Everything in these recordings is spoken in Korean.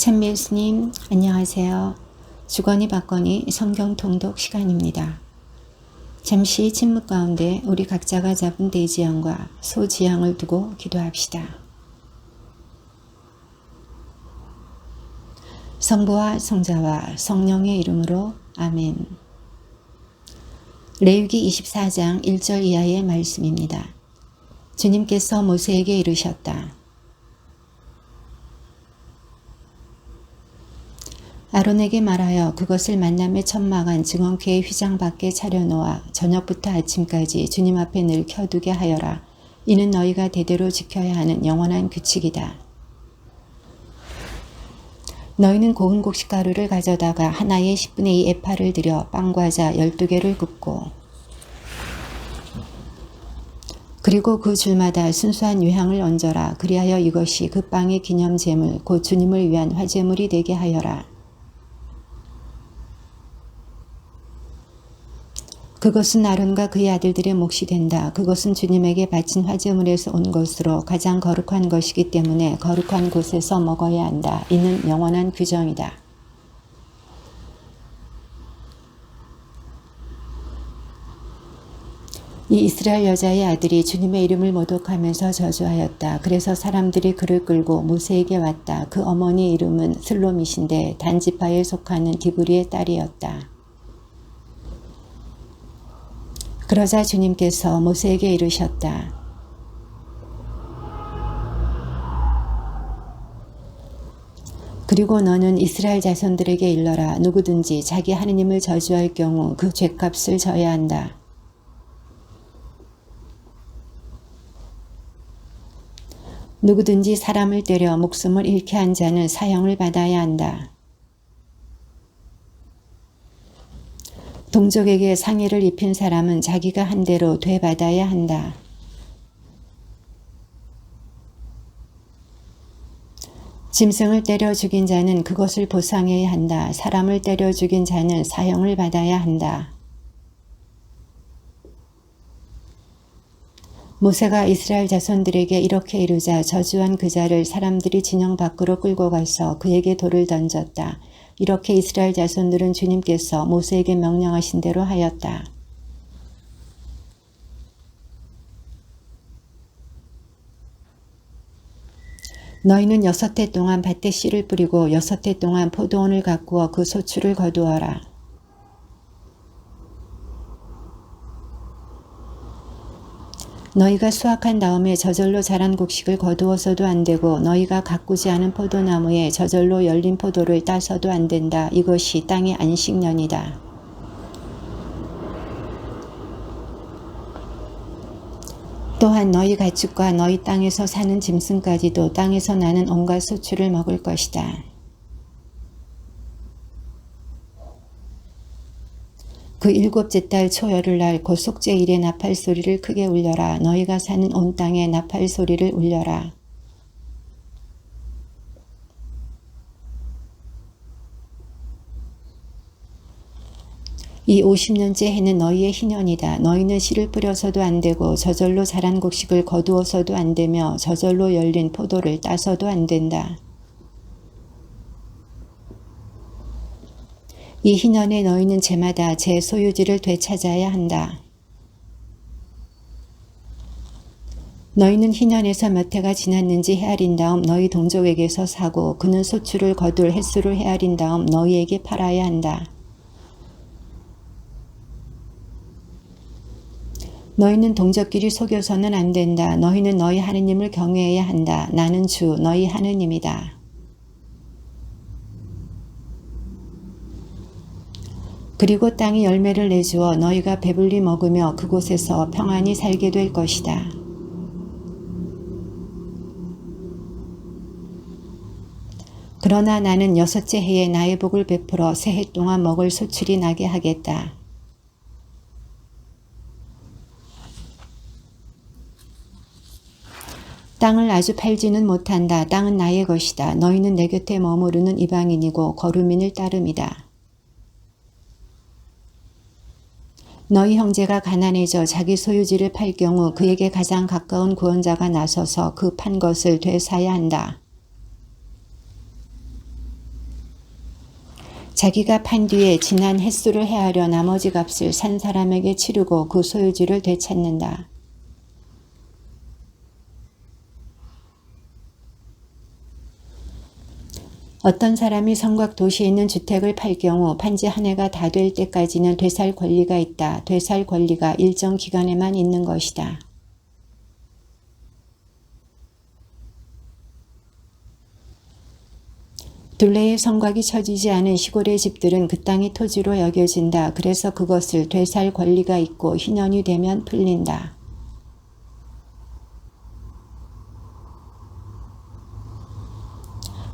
찬미스님 안녕하세요. 주거니 받거니 성경 통독 시간입니다. 잠시 침묵 가운데 우리 각자가 잡은 대지형과 소지형을 두고 기도합시다. 성부와 성자와 성령의 이름으로 아멘. 레위기 24장 1절 이하의 말씀입니다. 주님께서 모세에게 이르셨다. 아론에게 말하여 그것을 만남의 천막안 증언궤의 휘장 밖에 차려놓아 저녁부터 아침까지 주님 앞에 늘 켜두게 하여라. 이는 너희가 대대로 지켜야 하는 영원한 규칙이다. 너희는 고운 곡식가루를 가져다가 하나에 10분의 2 에파를 들여 빵과자 12개를 굽고 그리고 그 줄마다 순수한 유향을 얹어라. 그리하여 이것이 그 빵의 기념제물 곧 주님을 위한 화제물이 되게 하여라. 그것은 아론과 그의 아들들의 몫이 된다. 그것은 주님에게 바친 화제물에서 온 것으로 가장 거룩한 것이기 때문에 거룩한 곳에서 먹어야 한다. 이는 영원한 규정이다. 이 이스라엘 여자의 아들이 주님의 이름을 모독하면서 저주하였다. 그래서 사람들이 그를 끌고 모세에게 왔다. 그 어머니 이름은 슬로밋인데 단지파에 속하는 디브리의 딸이었다. 그러자 주님께서 모세에게 이르셨다. 그리고 너는 이스라엘 자손들에게 일러라. 누구든지 자기 하느님을 저주할 경우 그 죗값을 져야 한다. 누구든지 사람을 때려 목숨을 잃게 한 자는 사형을 받아야 한다. 동족에게 상해를 입힌 사람은 자기가 한 대로 되받아야 한다. 짐승을 때려 죽인 자는 그것을 보상해야 한다. 사람을 때려 죽인 자는 사형을 받아야 한다. 모세가 이스라엘 자손들에게 이렇게 이르자 저주한 그 자를 사람들이 진영 밖으로 끌고 가서 그에게 돌을 던졌다. 이렇게 이스라엘 자손들은 주님께서 모세에게 명령하신 대로 하였다. 너희는 6해 동안 밭에 씨를 뿌리고 6해 동안 포도원을 가꾸어 그 소출을 거두어라. 너희가 수확한 다음에 저절로 자란 곡식을 거두어서도 안 되고 너희가 가꾸지 않은 포도나무에 저절로 열린 포도를 따서도 안 된다. 이것이 땅의 안식년이다. 또한 너희 가축과 너희 땅에서 사는 짐승까지도 땅에서 나는 온갖 소출을 먹을 것이다. 그 7째 달 초열흘날 곧 속죄일에 나팔 소리를 크게 울려라. 너희가 사는 온 땅에 나팔 소리를 울려라. 이 50년째 해는 너희의 희년이다. 너희는 씨를 뿌려서도 안 되고 저절로 자란 곡식을 거두어서도 안 되며 저절로 열린 포도를 따서도 안 된다. 이 희년에 너희는 제마다 제 소유지를 되찾아야 한다. 너희는 희년에서 몇 해가 지났는지 헤아린 다음 너희 동족에게서 사고 그는 소출을 거둘 횟수를 헤아린 다음 너희에게 팔아야 한다. 너희는 동족끼리 속여서는 안 된다. 너희는 너희 하느님을 경외해야 한다. 나는 주 너희 하느님이다. 그리고 땅이 열매를 내주어 너희가 배불리 먹으며 그곳에서 평안히 살게 될 것이다. 그러나 나는 6째 해에 나의 복을 베풀어 새 해 동안 먹을 소출이 나게 하겠다. 땅을 아주 팔지는 못한다. 땅은 나의 것이다. 너희는 내 곁에 머무르는 이방인이고 거류민을 따름이다. 너희 형제가 가난해져 자기 소유지를 팔 경우 그에게 가장 가까운 구원자가 나서서 그 판 것을 되사야 한다. 자기가 판 뒤에 지난 횟수를 헤아려 나머지 값을 산 사람에게 치르고 그 소유주를 되찾는다. 어떤 사람이 성곽 도시에 있는 주택을 팔 경우 판지 한 해가 다 될 때까지는 되살 권리가 있다. 되살 권리가 일정 기간에만 있는 것이다. 둘레에 성곽이 쳐지지 않은 시골의 집들은 그 땅이 토지로 여겨진다. 그래서 그것을 되살 권리가 있고 희년이 되면 풀린다.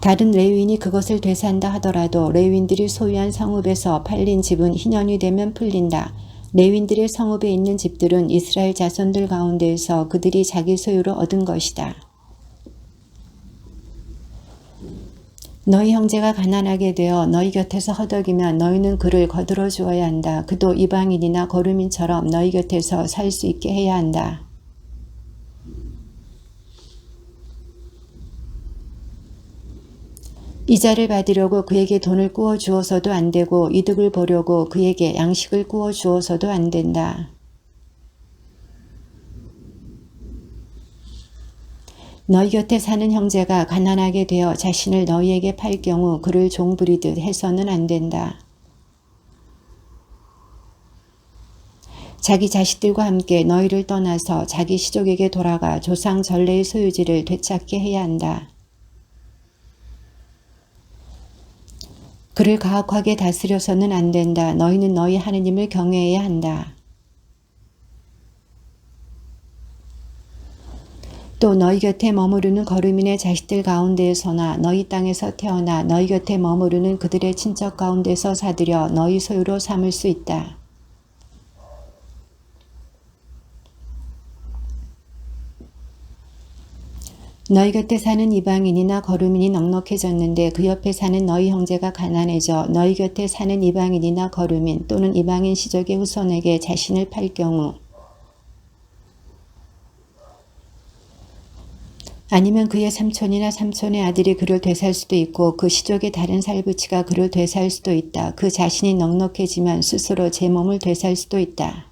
다른 레위인이 그것을 되산다 하더라도 레위인들이 소유한 성읍에서 팔린 집은 희년이 되면 풀린다. 레위인들의 성읍에 있는 집들은 이스라엘 자손들 가운데에서 그들이 자기 소유로 얻은 것이다. 너희 형제가 가난하게 되어 너희 곁에서 허덕이면 너희는 그를 거들어 주어야 한다. 그도 이방인이나 거류민처럼 너희 곁에서 살 수 있게 해야 한다. 이자를 받으려고 그에게 돈을 꾸어 주어서도 안 되고 이득을 보려고 그에게 양식을 꾸어 주어서도 안 된다. 너희 곁에 사는 형제가 가난하게 되어 자신을 너희에게 팔 경우 그를 종부리듯 해서는 안 된다. 자기 자식들과 함께 너희를 떠나서 자기 시족에게 돌아가 조상 전래의 소유지를 되찾게 해야 한다. 그를 가혹하게 다스려서는 안 된다. 너희는 너희 하느님을 경외해야 한다. 또 너희 곁에 머무르는 거류민의 자식들 가운데에서나 너희 땅에서 태어나 너희 곁에 머무르는 그들의 친척 가운데서 사들여 너희 소유로 삼을 수 있다. 너희 곁에 사는 이방인이나 거류민이 넉넉해졌는데 그 옆에 사는 너희 형제가 가난해져 너희 곁에 사는 이방인이나 거류민 또는 이방인 시족의 후손에게 자신을 팔 경우 아니면 그의 삼촌이나 삼촌의 아들이 그를 되살 수도 있고 그 시족의 다른 살부치가 그를 되살 수도 있다. 그 자신이 넉넉해지면 스스로 제 몸을 되살 수도 있다.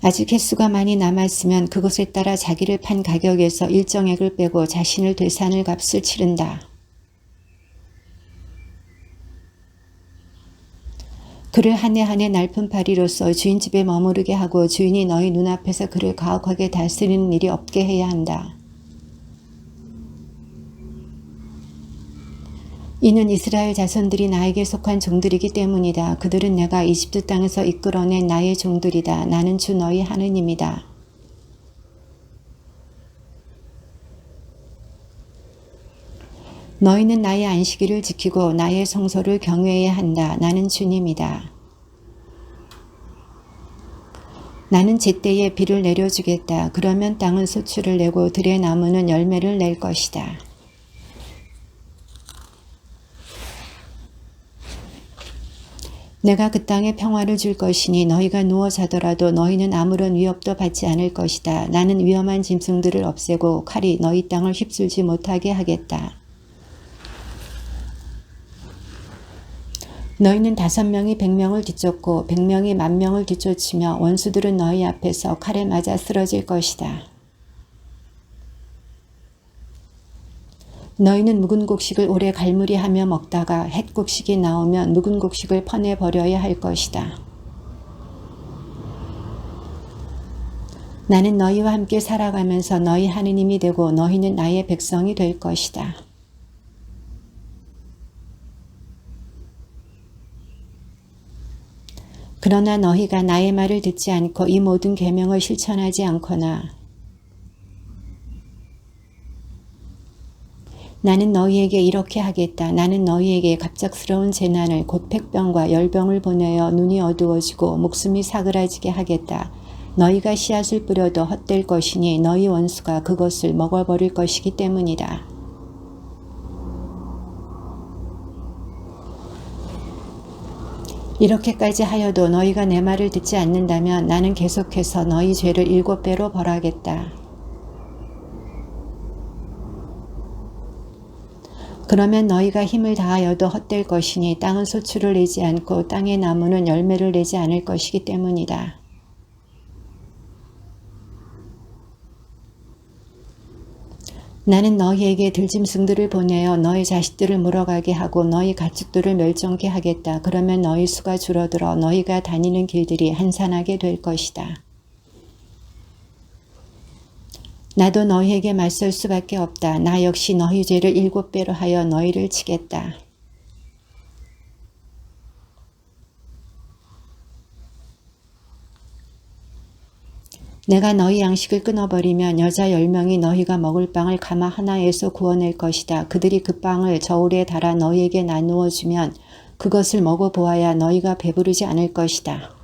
아직 횟수가 많이 남았으면 그것에 따라 자기를 판 가격에서 일정액을 빼고 자신을 되사는 값을 치른다. 그를 한 해 한 해 날픈 파리로서 주인 집에 머무르게 하고 주인이 너희 눈앞에서 그를 가혹하게 다스리는 일이 없게 해야 한다. 이는 이스라엘 자손들이 나에게 속한 종들이기 때문이다. 그들은 내가 이집트 땅에서 이끌어낸 나의 종들이다. 나는 주 너희 하느님이다. 너희는 나의 안식일을 지키고 나의 성소를 경외해야 한다. 나는 주님이다. 나는 제때에 비를 내려주겠다. 그러면 땅은 소출을 내고 들의 나무는 열매를 낼 것이다. 내가 그 땅에 평화를 줄 것이니 너희가 누워 자더라도 너희는 아무런 위협도 받지 않을 것이다. 나는 위험한 짐승들을 없애고 칼이 너희 땅을 휩쓸지 못하게 하겠다. 너희는 5명이 100명을 뒤쫓고 100명이 10,000명을 뒤쫓으며 원수들은 너희 앞에서 칼에 맞아 쓰러질 것이다. 너희는 묵은 곡식을 오래 갈무리하며 먹다가 햇 곡식이 나오면 묵은 곡식을 퍼내버려야 할 것이다. 나는 너희와 함께 살아가면서 너희 하느님이 되고 너희는 나의 백성이 될 것이다. 그러나 너희가 나의 말을 듣지 않고 이 모든 계명을 실천하지 않거나 나는 너희에게 이렇게 하겠다. 나는 너희에게 갑작스러운 재난을 곧 백병과 열병을 보내어 눈이 어두워지고 목숨이 사그라지게 하겠다. 너희가 씨앗을 뿌려도 헛될 것이니 너희 원수가 그것을 먹어버릴 것이기 때문이다. 이렇게까지 하여도 너희가 내 말을 듣지 않는다면 나는 계속해서 너희 죄를 7배로 벌하겠다. 그러면 너희가 힘을 다하여도 헛될 것이니 땅은 소출을 내지 않고 땅의 나무는 열매를 내지 않을 것이기 때문이다. 나는 너희에게 들짐승들을 보내어 너희 자식들을 물어가게 하고 너희 가축들을 멸종케 하겠다. 그러면 너희 수가 줄어들어 너희가 다니는 길들이 한산하게 될 것이다. 나도 너희에게 맞설 수밖에 없다. 나 역시 너희 죄를 7배로 하여 너희를 치겠다. 내가 너희 양식을 끊어버리면 여자 10명이 너희가 먹을 빵을 가마 하나에서 구워낼 것이다. 그들이 그 빵을 저울에 달아 너희에게 나누어 주면 그것을 먹어보아야 너희가 배부르지 않을 것이다.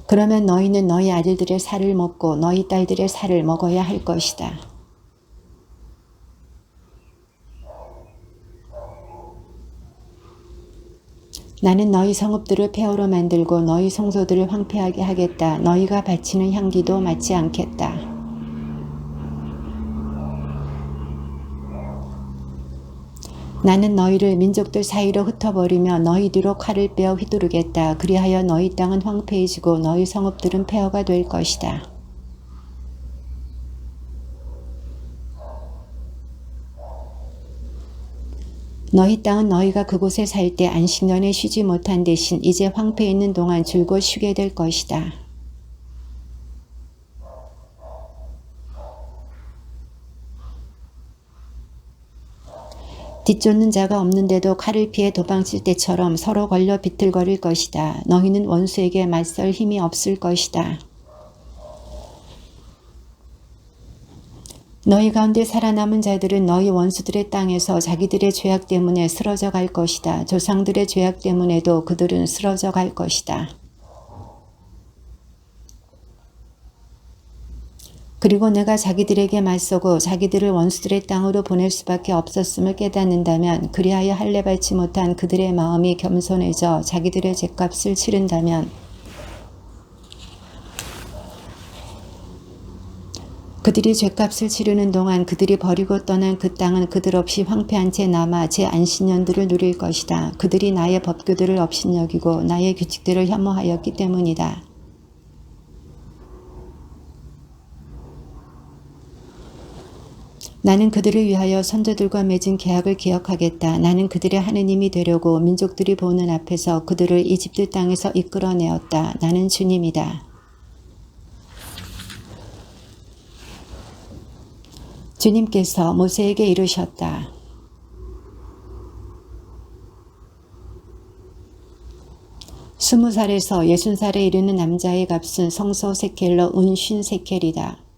그러면 너희는 너희 아들들의 살을 먹고 너희 딸들의 살을 먹어야 할 것이다. 나는 너희 성읍들을 폐허로 만들고 너희 성소들을 황폐하게 하겠다. 너희가 바치는 향기도 맞지 않겠다. 나는 너희를 민족들 사이로 흩어버리며 너희 뒤로 칼을 빼어 휘두르겠다. 그리하여 너희 땅은 황폐해지고 너희 성읍들은 폐허가 될 것이다. 너희 땅은 너희가 그곳에 살 때 안식년에 쉬지 못한 대신 이제 황폐해 있는 동안 줄곧 쉬게 될 것이다. 뒤쫓는 자가 없는데도 칼을 피해 도망칠 때처럼 서로 걸려 비틀거릴 것이다. 너희는 원수에게 맞설 힘이 없을 것이다. 너희 가운데 살아남은 자들은 너희 원수들의 땅에서 자기들의 죄악 때문에 쓰러져 갈 것이다. 조상들의 죄악 때문에도 그들은 쓰러져 갈 것이다. 그리고 내가 자기들에게 맞서고 자기들을 원수들의 땅으로 보낼 수밖에 없었음을 깨닫는다면, 그리하여 할례 받지 못한 그들의 마음이 겸손해져 자기들의 죗값을 치른다면, 그들이 죗값을 치르는 동안 그들이 버리고 떠난 그 땅은 그들 없이 황폐한 채 남아 제 안식년들을 누릴 것이다. 그들이 나의 법규들을 업신여기고 나의 규칙들을 혐오하였기 때문이다. 나는 그들을 위하여 선조들과 맺은 계약을 기억하겠다. 나는 그들의 하느님이 되려고 민족들이 보는 앞에서 그들을 이집트 땅에서 이끌어내었다. 나는 주님이다. 주님께서 모세에게 이르셨다. 스무 살에서 60살에 이르는 남자의 값은 성소 세켈로 은 50세켈이다.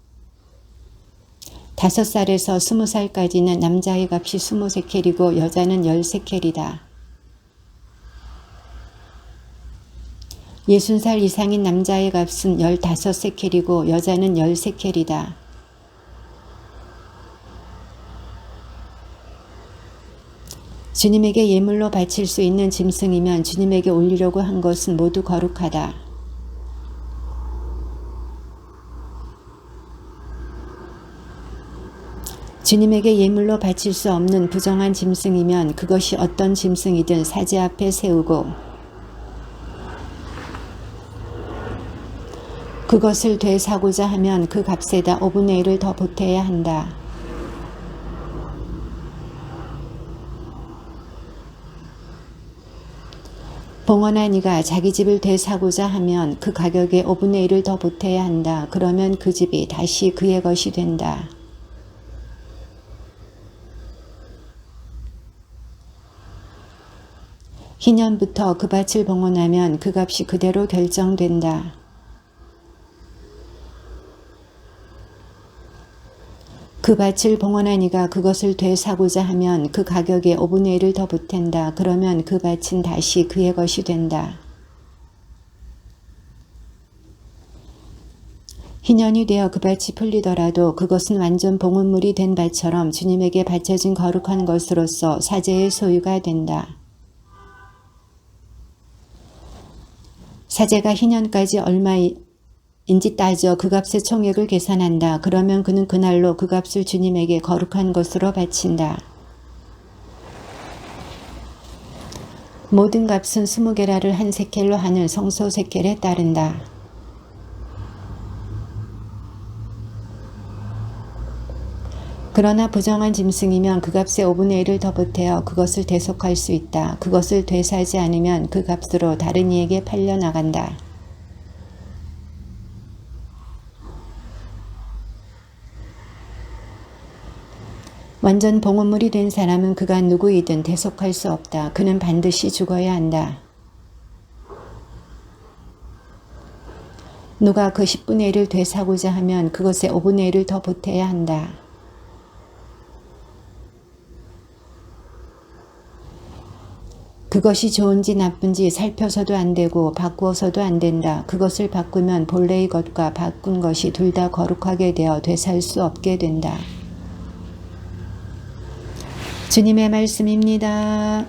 5살에서 20살까지는 남자의 값이 20세켈이고 여자는 10세켈이다. 60살 이상인 남자의 값은 15세켈이고 여자는 10세켈이다. 주님에게 예물로 바칠 수 있는 짐승이면 주님에게 올리려고 한 것은 모두 거룩하다. 주님에게 예물로 바칠 수 없는 부정한 짐승이면 그것이 어떤 짐승이든 사제 앞에 세우고 그것을 되사고자 하면 그 값에다 5분의 1을 더 보태야 한다. 봉헌한 이가 자기 집을 되사고자 하면 그 가격에 5분의 1을 더 보태야 한다. 그러면 그 집이 다시 그의 것이 된다. 희년부터 그 밭을 봉헌하면 그 값이 그대로 결정된다. 그 밭을 봉헌한 이가 그것을 되사고자 하면 그 가격에 5분의 1을 더 보탠다. 그러면 그 밭은 다시 그의 것이 된다. 희년이 되어 그 밭이 풀리더라도 그것은 완전 봉헌물이 된 밭처럼 주님에게 바쳐진 거룩한 것으로서 사제의 소유가 된다. 사제가 희년까지 얼마 인지 따져 그 값의 총액을 계산한다. 그러면 그는 그날로 그 값을 주님에게 거룩한 것으로 바친다. 모든 값은 20게라를 한 세켈로 하는 성소 세켈에 따른다. 그러나 부정한 짐승이면 그 값의 5분의 1을 더 보태어 그것을 대속할 수 있다. 그것을 되사지 않으면 그 값으로 다른 이에게 팔려나간다. 완전 봉헌물이 된 사람은 그가 누구이든 대속할 수 없다. 그는 반드시 죽어야 한다. 누가 그 10분의 1을 되사고자 하면 그것의 5분의 1을 더 보태야 한다. 그것이 좋은지 나쁜지 살펴서도 안 되고 바꾸어서도 안 된다. 그것을 바꾸면 본래의 것과 바꾼 것이 둘 다 거룩하게 되어 되살 수 없게 된다. 주님의 말씀입니다.